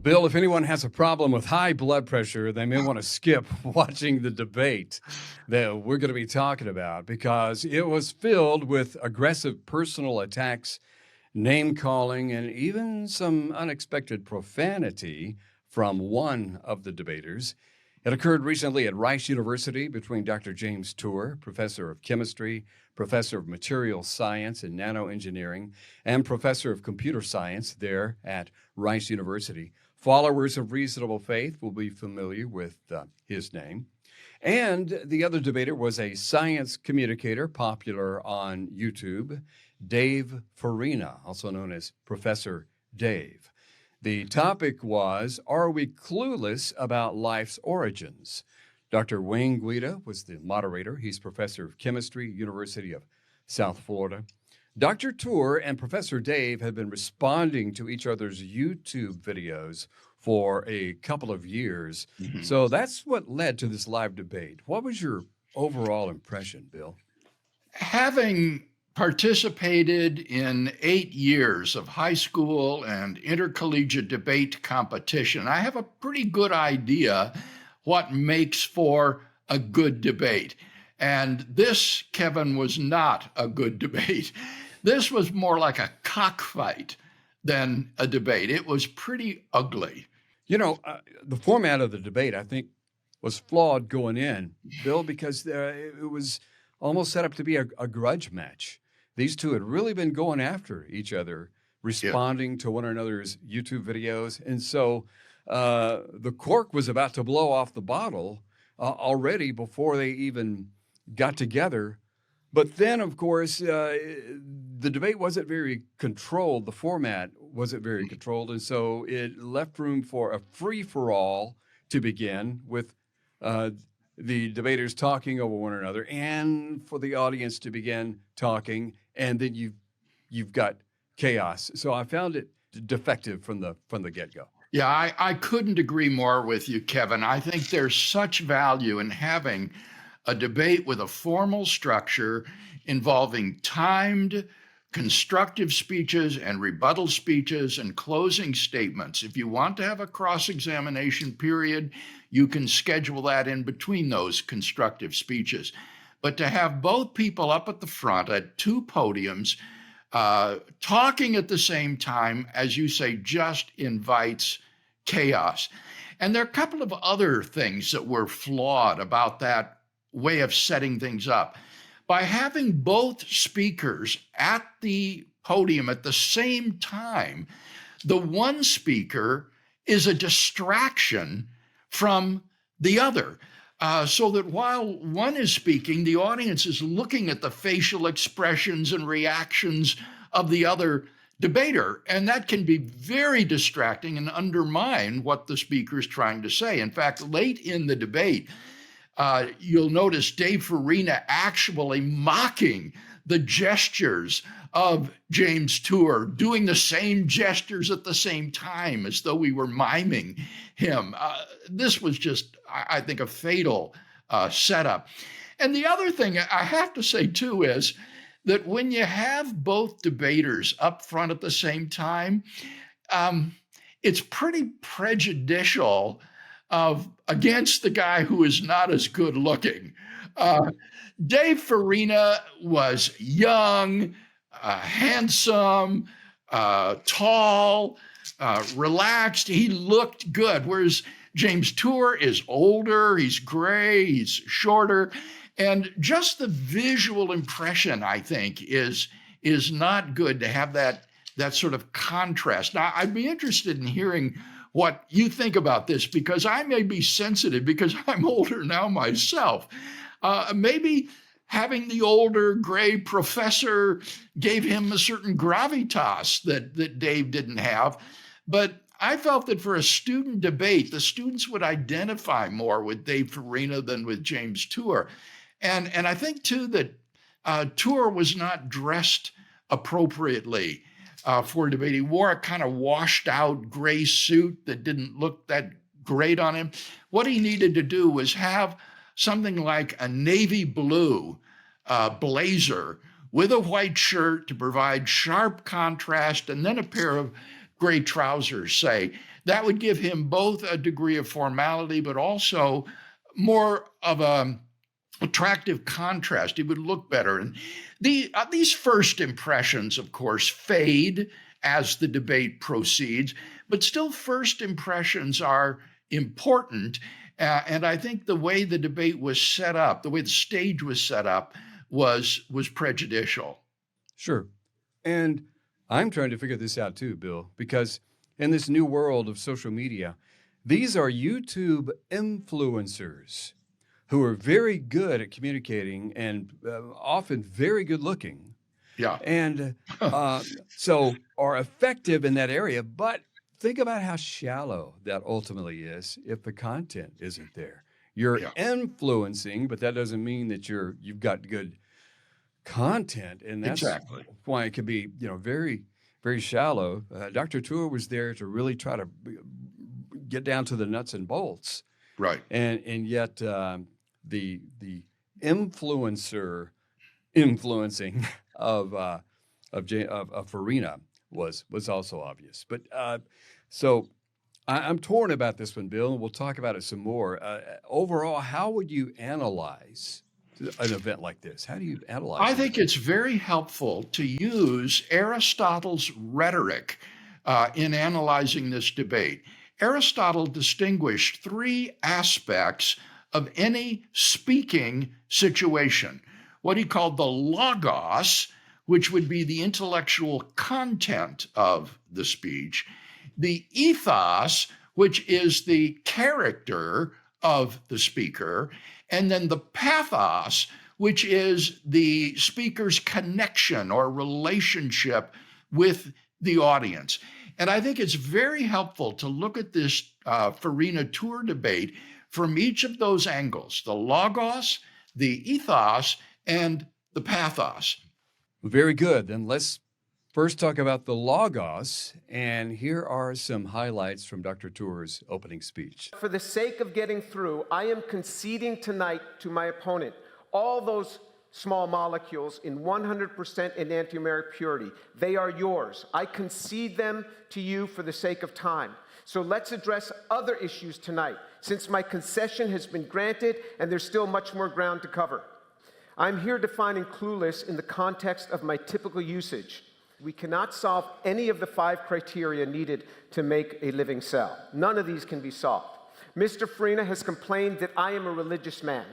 Bill, if anyone has a problem with high blood pressure, they may want to skip watching the debate that we're going to be talking about because it was filled with aggressive personal attacks, name calling, and even some unexpected profanity from one of the debaters. It occurred recently at Rice University between Dr. James Tour, professor of chemistry, professor of material science and nanoengineering, and professor of computer science there at Rice University. Followers of reasonable faith will be familiar with his name. And the other debater was a science communicator popular on YouTube, Dave Farina, also known as Professor Dave. The topic was, are we clueless about life's origins? Dr. Wayne Guida was the moderator. He's professor of chemistry, University of South Florida. Dr. Tour and Professor Dave have been responding to each other's YouTube videos for a couple of years. Mm-hmm. So that's what led to this live debate. What was your overall impression, Bill? Having participated in 8 years of high school and intercollegiate debate competition, I have a pretty good idea what makes for a good debate. And this, Kevin, was not a good debate. This was more like a cockfight than a debate. It was pretty ugly. You know, the format of the debate, I think, was flawed going in, Bill, because it was almost set up to be a grudge match. These two had really been going after each other, responding to one another's YouTube videos. And so the cork was about to blow off the bottle already before they even got together. But then, of course, the debate wasn't very controlled. The format wasn't very controlled. And so it left room for a free-for-all to begin with the debaters talking over one another and for the audience to begin talking. And then you've got chaos. So I found it defective from the get-go. Yeah, I couldn't agree more with you, Kevin. I think there's such value in having a debate with a formal structure involving timed, constructive speeches and rebuttal speeches and closing statements. If you want to have a cross-examination period, you can schedule that in between those constructive speeches. But to have both people up at the front at two podiums talking at the same time, as you say, just invites chaos. And there are a couple of other things that were flawed about that way of setting things up. By having both speakers at the podium at the same time, the one speaker is a distraction from the other. So that while one is speaking, the audience is looking at the facial expressions and reactions of the other debater. And that can be very distracting and undermine what the speaker is trying to say. In fact, late in the debate, you'll notice Dave Farina actually mocking the gestures of James Tour, doing the same gestures at the same time as though we were miming him. This was just, I think, a fatal setup. And the other thing I have to say, too, is that when you have both debaters up front at the same time, it's pretty prejudicial against the guy who is not as good looking. Dave Farina was young, handsome, tall, relaxed. He looked good, whereas James Tour is older, he's gray, he's shorter. And just the visual impression, I think, is not good to have that sort of contrast. Now, I'd be interested in hearing what you think about this, because I may be sensitive because I'm older now myself. Maybe having the older gray professor gave him a certain gravitas that Dave didn't have. But I felt that for a student debate, the students would identify more with Dave Farina than with James Tour. And I think, too, that Tour was not dressed appropriately for debate. He wore a kind of washed out gray suit that didn't look that great on him. What he needed to do was have something like a navy blue blazer with a white shirt to provide sharp contrast, and then a pair of gray trousers, say. That would give him both a degree of formality, but also more of a attractive contrast. He would look better. And these first impressions, of course, fade as the debate proceeds, but still first impressions are important. And I think the way the debate was set up, the way the stage was set up, was prejudicial. Sure. And I'm trying to figure this out too, Bill, because in this new world of social media, these are YouTube influencers who are very good at communicating and often very good looking. Yeah. And so are effective in that area. But think about how shallow that ultimately is if the content isn't there. You're Yeah. influencing, but that doesn't mean that you've got good content, and that's Exactly. why it can be very, very shallow. Dr. Tour was there to really try to get down to the nuts and bolts, Right. and yet the influencing of Farina was also obvious. But so I'm torn about this one, Bill, and we'll talk about it some more. Overall, how would you analyze an event like this? How do you analyze I it? think it's very helpful to use Aristotle's rhetoric in analyzing this debate. Aristotle distinguished three aspects of any speaking situation: what he called the logos, which would be the intellectual content of the speech; the ethos, which is the character of the speaker; and then the pathos, which is the speaker's connection or relationship with the audience. And I think it's very helpful to look at this Farina Tour debate from each of those angles: the logos, the ethos, and the pathos. Very good. Then let's first talk about the logos. And here are some highlights from Dr. Tour's opening speech. For the sake of getting through, I am conceding tonight to my opponent all those small molecules in 100% enantiomeric purity. They are yours. I concede them to you for the sake of time. So let's address other issues tonight, since my concession has been granted and there's still much more ground to cover. I'm here defining clueless in the context of my typical usage. We cannot solve any of the 5 criteria needed to make a living cell. None of these can be solved. Mr. Farina has complained that I am a religious man.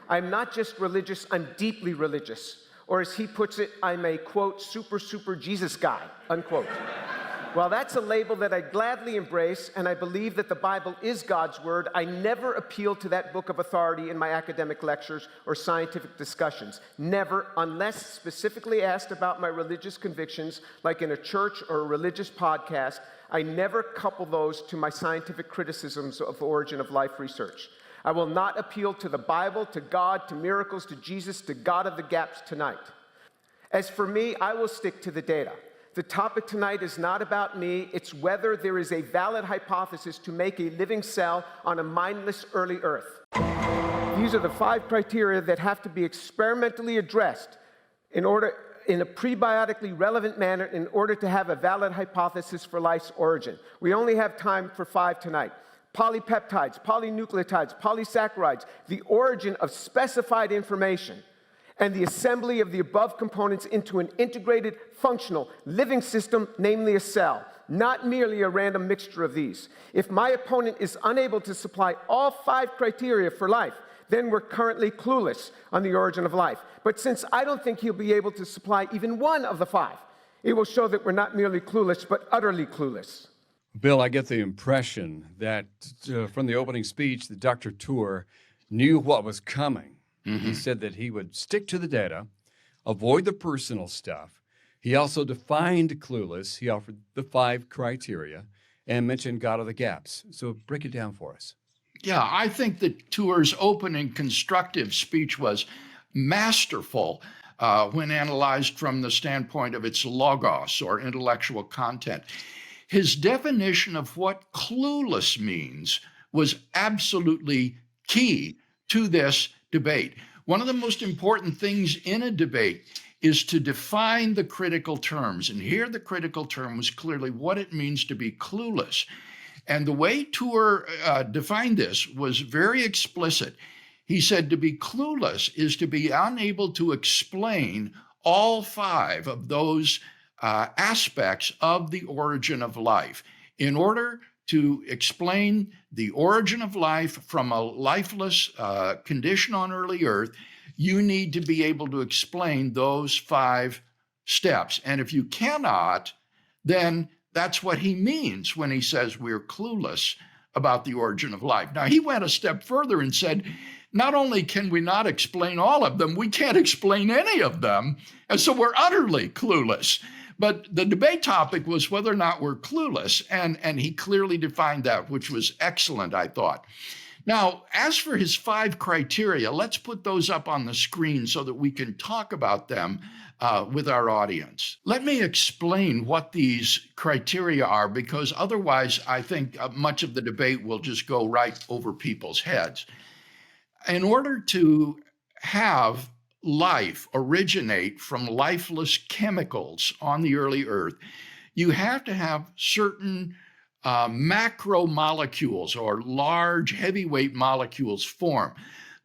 I'm not just religious, I'm deeply religious. Or as he puts it, I'm a, quote, super Jesus guy, unquote. While that's a label that I gladly embrace, and I believe that the Bible is God's word, I never appeal to that book of authority in my academic lectures or scientific discussions. Never, unless specifically asked about my religious convictions, like in a church or a religious podcast. I never couple those to my scientific criticisms of the origin of life research. I will not appeal to the Bible, to God, to miracles, to Jesus, to God of the gaps tonight. As for me, I will stick to the data. The topic tonight is not about me, it's whether there is a valid hypothesis to make a living cell on a mindless early Earth. These are the 5 criteria that have to be experimentally addressed in a prebiotically relevant manner in order to have a valid hypothesis for life's origin. We only have time for 5 tonight. Polypeptides, polynucleotides, polysaccharides, the origin of specified information, and the assembly of the above components into an integrated, functional, living system, namely a cell, not merely a random mixture of these. If my opponent is unable to supply all 5 criteria for life, then we're currently clueless on the origin of life. But since I don't think he'll be able to supply even one of the 5, it will show that we're not merely clueless, but utterly clueless. Bill, I get the impression that from the opening speech that Dr. Tour knew what was coming. Mm-hmm. He said that he would stick to the data, avoid the personal stuff. He also defined clueless. He offered the 5 criteria and mentioned God of the gaps. So break it down for us. Yeah, I think that Tour's opening constructive speech was masterful when analyzed from the standpoint of its logos, or intellectual content. His definition of what clueless means was absolutely key to this debate. One of the most important things in a debate is to define the critical terms. And here the critical term was clearly what it means to be clueless. And the way Tour defined this was very explicit. He said to be clueless is to be unable to explain all five of those aspects of the origin of life. In order to explain the origin of life from a lifeless condition on early Earth, you need to be able to explain those five steps. And if you cannot, then that's what he means when he says we're clueless about the origin of life. Now, he went a step further and said, not only can we not explain all of them, we can't explain any of them. And so we're utterly clueless. But the debate topic was whether or not we're clueless. And he clearly defined that, which was excellent, I thought. Now, as for his five criteria, let's put those up on the screen so that we can talk about them with our audience. Let me explain what these criteria are, because otherwise I think much of the debate will just go right over people's heads. In order to have life originate from lifeless chemicals on the early Earth, you have to have certain macromolecules, or large heavyweight molecules, form.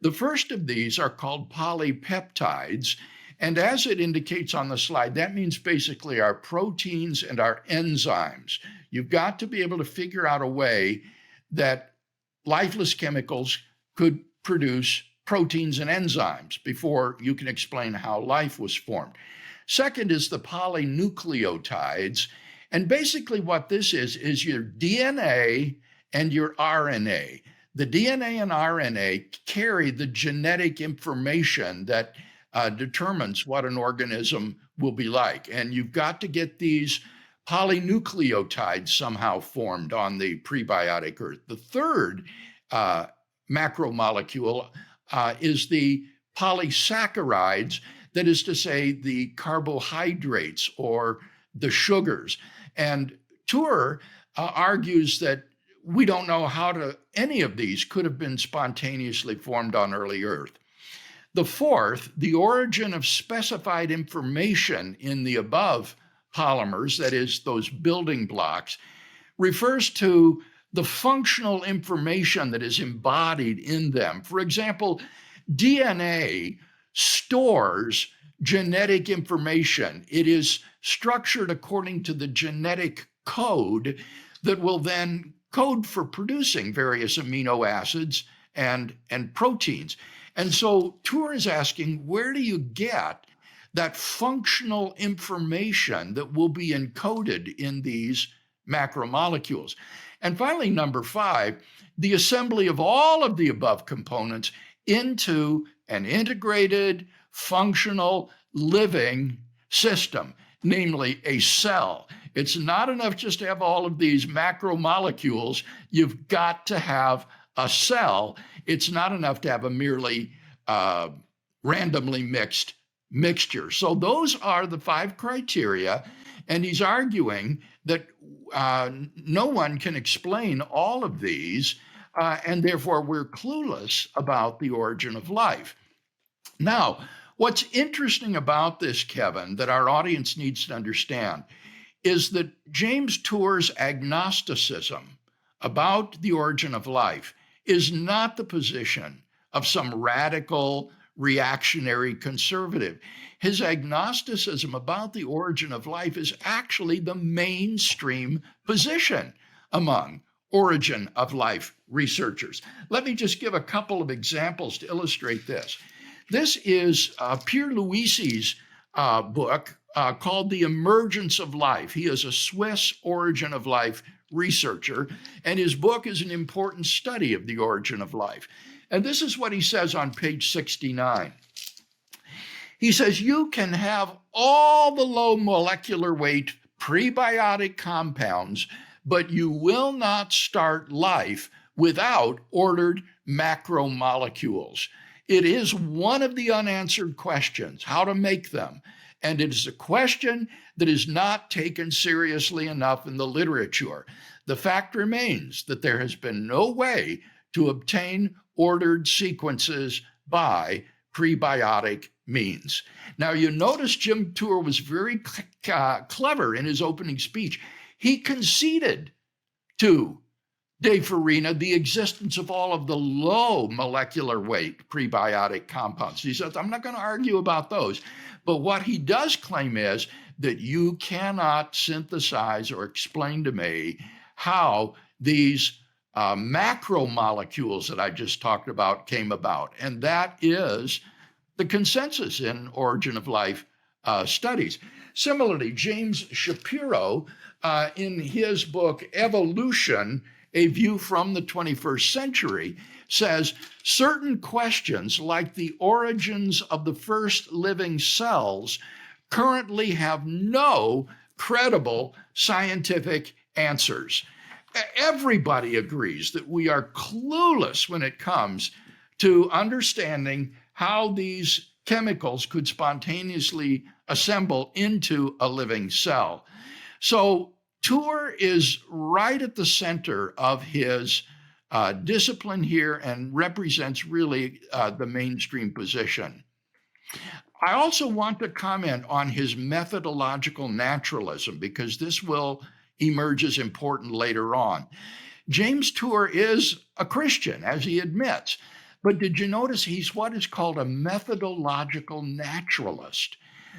The first of these are called polypeptides. And as it indicates on the slide, that means basically our proteins and our enzymes. You've got to be able to figure out a way that lifeless chemicals could produce proteins and enzymes before you can explain how life was formed. Second is the polynucleotides. And basically what this is your DNA and your RNA. The DNA and RNA carry the genetic information that determines what an organism will be like. And you've got to get these polynucleotides somehow formed on the prebiotic Earth. The third macromolecule is the polysaccharides, that is to say, the carbohydrates or the sugars. And Tour argues that we don't know how any of these could have been spontaneously formed on early Earth. The fourth, the origin of specified information in the above polymers, that is, those building blocks, refers to the functional information that is embodied in them. For example, DNA stores genetic information. It is structured according to the genetic code that will then code for producing various amino acids and proteins. And so Tour is asking, where do you get that functional information that will be encoded in these macromolecules? And finally, number 5, the assembly of all of the above components into an integrated, functional, living system, namely a cell. It's not enough just to have all of these macromolecules. You've got to have a cell. It's not enough to have a merely randomly mixed mixture. So those are the 5 criteria. And he's arguing that no one can explain all of these, and therefore we're clueless about the origin of life. Now, what's interesting about this, Kevin, that our audience needs to understand is that James Tour's agnosticism about the origin of life is not the position of some radical reactionary conservative. His agnosticism about the origin of life is actually the mainstream position among origin of life researchers. Let me just give a couple of examples to illustrate this. This is Pierre Louisi's book called The Emergence of Life. He is a Swiss origin of life researcher, and his book is an important study of the origin of life. And this is what he says on page 69. He says, you can have all the low molecular weight prebiotic compounds, but you will not start life without ordered macromolecules. It is one of the unanswered questions, how to make them. And it is a question that is not taken seriously enough in the literature. The fact remains that there has been no way to obtain ordered sequences by prebiotic means. Now, you notice Jim Tour was very clever in his opening speech. He conceded to Dave Farina, the existence of all of the low molecular weight prebiotic compounds. He says, I'm not going to argue about those. But what he does claim is that you cannot synthesize or explain to me how these macromolecules that I just talked about came about. And that is the consensus in origin of life studies. Similarly, James Shapiro, in his book, Evolution, A View from the 21st Century, says certain questions like the origins of the first living cells currently have no credible scientific answers. Everybody agrees that we are clueless when it comes to understanding how these chemicals could spontaneously assemble into a living cell. So Tour is right at the center of his discipline here and represents really the mainstream position. I also want to comment on his methodological naturalism because this will emerge as important later on. James Tour is a Christian, as he admits, but did you notice he's what is called a methodological naturalist?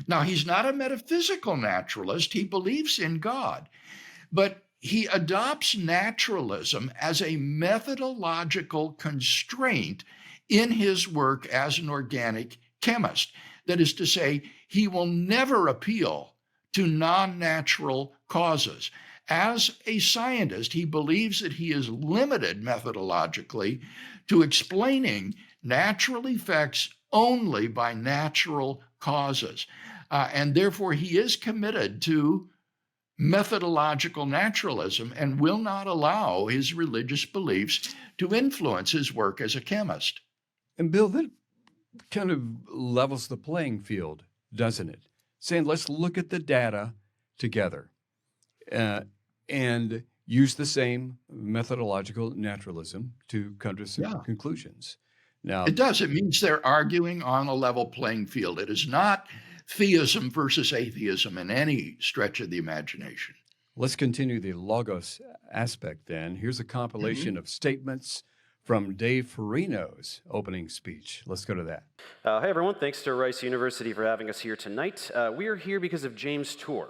Now, he's not a metaphysical naturalist. He believes in God, but he adopts naturalism as a methodological constraint in his work as an organic chemist. That is to say, he will never appeal to non-natural causes. As a scientist, he believes that he is limited methodologically to explaining natural effects only by natural causes. And therefore, he is committed to methodological naturalism and will not allow his religious beliefs to influence his work as a chemist. And Bill, that kind of levels the playing field, doesn't it? Saying, let's look at the data together and use the same methodological naturalism to come to some conclusions. Now, it does. It means they're arguing on a level playing field. It is not theism versus atheism in any stretch of the imagination. Let's continue the logos aspect then. Here's a compilation of statements from Dave Farina's opening speech. Let's go to that. Hi, everyone. Thanks to Rice University for having us here tonight. We are here because of James Tour.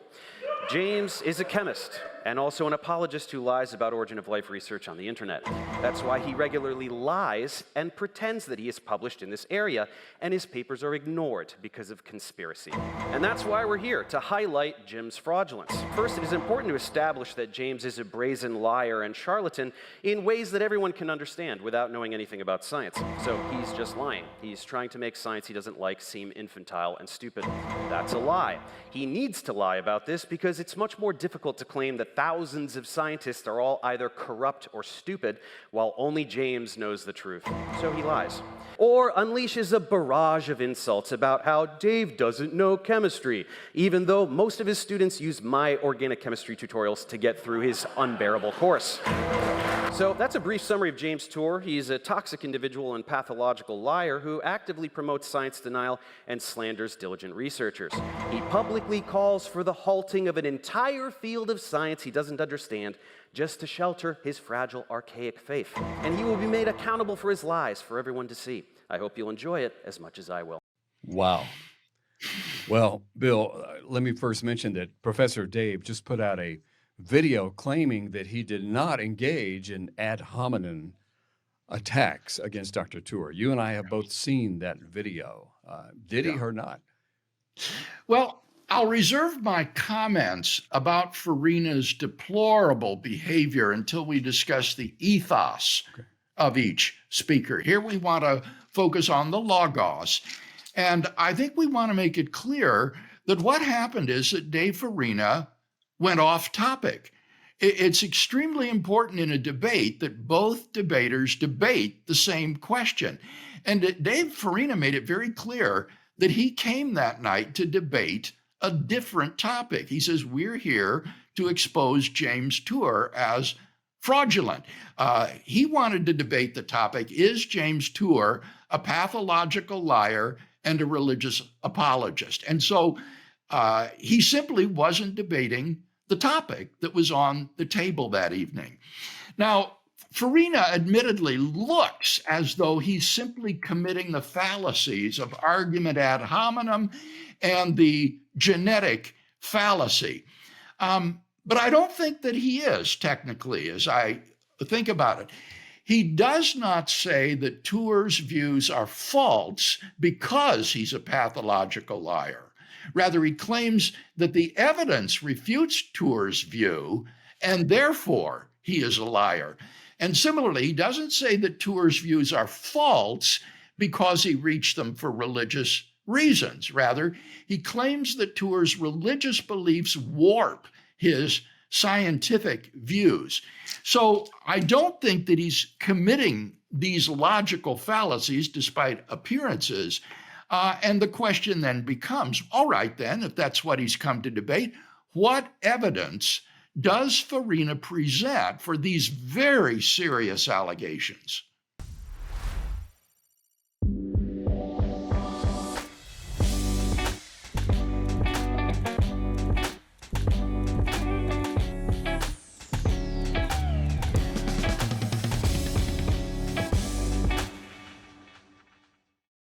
James is a chemist and also an apologist who lies about origin of life research on the internet. That's why he regularly lies and pretends that he has published in this area, and his papers are ignored because of conspiracy. And that's why we're here, to highlight Jim's fraudulence. First, it is important to establish that James is a brazen liar and charlatan in ways that everyone can understand without knowing anything about science. So he's just lying. He's trying to make science he doesn't like seem infantile and stupid. That's a lie. He needs to lie about this because it's much more difficult to claim that thousands of scientists are all either corrupt or stupid, while only James knows the truth. So he lies. Or unleashes a barrage of insults about how Dave doesn't know chemistry, even though most of his students use my organic chemistry tutorials to get through his unbearable course. So that's a brief summary of James Tour. He's a toxic individual and pathological liar who actively promotes science denial and slanders diligent researchers. He publicly calls for the halting of an entire field of science he doesn't understand just to shelter his fragile, archaic faith. And he will be made accountable for his lies for everyone to see. I hope you'll enjoy it as much as I will. Wow. Well, Bill, let me first mention that Professor Dave just put out a video claiming that he did not engage in ad hominem attacks against Dr. Tour. You and I have both seen that video. Did he or not? Well, I'll reserve my comments about Farina's deplorable behavior until we discuss the ethos of each speaker. Here we want to focus on the logos. And I think we want to make it clear that what happened is that Dave Farina went off topic. It's extremely important in a debate that both debaters debate the same question. And Dave Farina made it very clear that he came that night to debate a different topic. He says, we're here to expose James Tour as fraudulent. He wanted to debate the topic, is James Tour a pathological liar and a religious apologist? And so he simply wasn't debating the topic that was on the table that evening. Now, Farina admittedly looks as though he's simply committing the fallacies of argument ad hominem and the genetic fallacy. But I don't think that he is technically, as I think about it. He does not say that Tour's views are false because he's a pathological liar. Rather, he claims that the evidence refutes Tour's view, and therefore he is a liar. And similarly, he doesn't say that Tour's views are false because he reached them for religious reasons. Rather, he claims that Tour's religious beliefs warp his scientific views. So I don't think that he's committing these logical fallacies despite appearances. And the question then becomes, all right, then, if that's what he's come to debate, what evidence does Farina present for these very serious allegations?